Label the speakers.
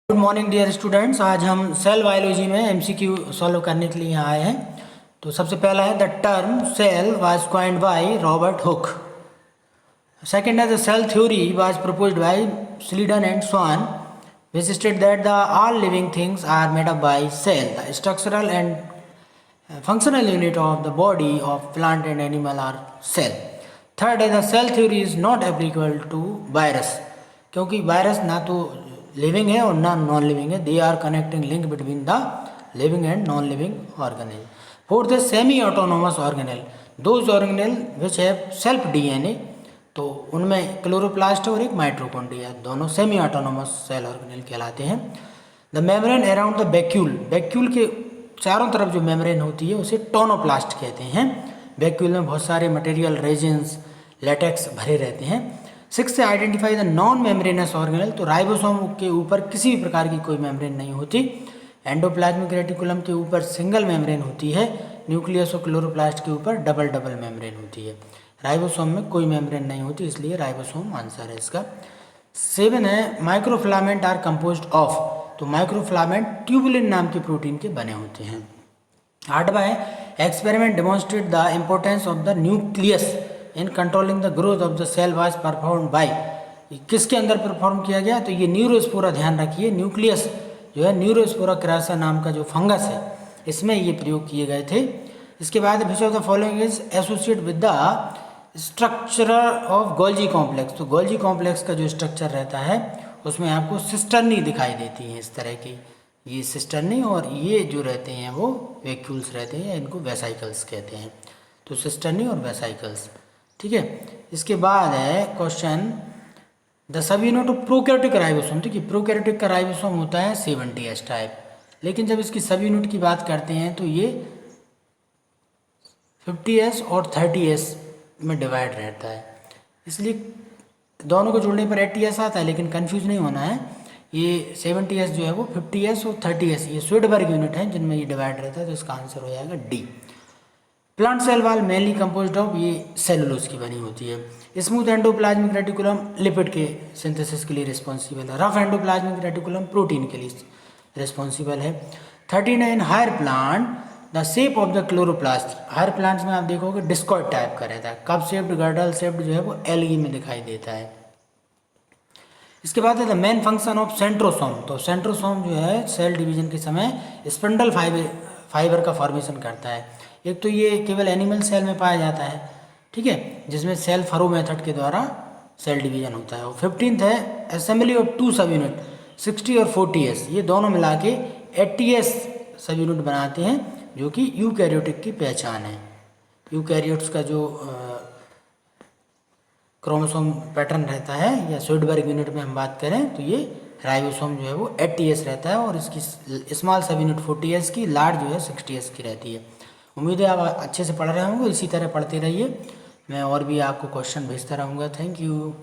Speaker 1: Good morning dear students. आज हम cell biology में एमसीक्यू सॉल्व करने के लिए यहाँ आए हैं। तो सबसे पहला है the term cell was coined by Robert Hooke. Second है the cell theory was proposed by Schleiden and Schwann which state that the all living things are made up by cell. The structural and functional unit of the body of plant and animal are cell. Third है the cell theory is not applicable to virus, क्योंकि virus ना तो living है और ना non living है। They are connecting link between the living and non living organelle. Fourth है semi autonomous organelle, those organelle which have self DNA. तो उनमें क्लोरोप्लास्ट और एक माइटोकॉन्ड्रिया, दोनों सेमी ऑटोनोमस सेल ऑर्गेनेल कहलाते हैं। The membrane around the vacuole, vacuole के चारों तरफ जो मेम्ब्रेन होती है उसे टोनोप्लास्ट कहते हैं। वैक्यूल में बहुत सारे मटेरियल, रेजिन्स, लेटेक्स भरे रहते हैं। सिक्स से identify the non membranes organelle, तो राइबोसोम के ऊपर किसी भी प्रकार की कोई मेम्ब्रेन नहीं होती। एंडोप्लाज्मिक रेटिकुलम के ऊपर सिंगल मेम्ब्रेन होती है। न्यूक्लियस और क्लोरोप्लास्ट के ऊपर डबल डबल मेम्ब्रेन होती है। राइबोसोम में कोई मेम्ब्रेन नहीं होती, इसलिए राइबोसोम आंसर है इसका। सेवन है माइक्रोफिलामेंट आर कंपोज्ड ऑफ, तो माइक्रोफिलामेंट ट्यूबुलिन नाम के प्रोटीन के बने होते हैं। आठवां है experiment demonstrate the importance of the nucleus in controlling the growth of the cell was perform by, किसके अंदर परफॉर्म किया गया? तो ये न्यूरोस्पोरा, ध्यान रखिए। न्यूक्लियस जो है न्यूरोस्पोरा क्रासा नाम का जो फंगस है, इसमें ये प्रयोग किए गए थे। इसके बाद which of the following is associate with the structure of Golgi complex, तो गोल्जी कॉम्प्लेक्स का जो स्ट्रक्चर रहता है उसमें आपको सिस्टर्नी दिखाई देती हैं इस तरह की, ये सिस्टर्नी, और ये जो रहते हैं वो वैक्यूल्स रहते हैं, इनको वेसाइकल्स कहते हैं। तो सिस्टर्नी और वेसाइकल्स, ठीक है। इसके बाद है question the sub unit of prokaryotic ribosome, ठीक है। प्रोकैरियोटिक का राइबोसोम होता है 70S टाइप, लेकिन जब इसकी सब यूनिट की बात करते हैं तो ये 50S और 30S में डिवाइड रहता है, इसलिए दोनों को जोड़ने पर 80S आता है, लेकिन कंफ्यूज नहीं होना है। ये 70S जो है वो 50S और 30S ये स्वीडबर्ग यूनिट हैं जिनमें ये डिवाइड रहता है, तो इसका आंसर हो जाएगा D. Plant cell wall mainly composed of, ये सेलुलोज की बनी होती है। स्मूथ एंडोप्लाज्मिक रेटिकुलम लिपिड के सिंथेसिस के लिए रिस्पॉन्सिबल है। रफ एंडोप्लाज्मिक रेटिकुलम प्रोटीन के लिए रिस्पॉन्सिबल है। 39 higher plant the shape of the chloroplast, higher plants में आप देखोगे डिस्कॉइड टाइप का रहता है। कप शेप्ड, गर्डल शेप्ड जो है वो एलगी में दिखाई देता है। इसके बाद है the main function of centrosome, तो सेंट्रोसोम जो है सेल डिवीजन के समय स्पिंडल फाइबर का फॉर्मेशन करता है। एक तो ये केवल एनिमल सेल में पाया जाता है, ठीक है, जिसमें सेल फरो मेथड के द्वारा सेल डिवीजन होता है। और 15th है assembly of two sub unit 60 और 40S, ये दोनों मिला के 80S सब यूनिट बनाते हैं, जो कि यूकैरियोटिक की पहचान है। यूकैरियोट्स का जो क्रोमोसोम पैटर्न रहता है, या स्वीडबर्ग यूनिट में हम बात करें तो ये राइबोसोम जो है वो 80S रहता है, और इसकी स्मॉल सब यूनिट 40S की, लार्ज जो है 60S की रहती है। उम्मीद है आप अच्छे से पढ़ रहे होंगे, इसी तरह पढ़ते रहिए। मैं और भी आपको क्वेश्चन भेजता रहूँगा। Thank you.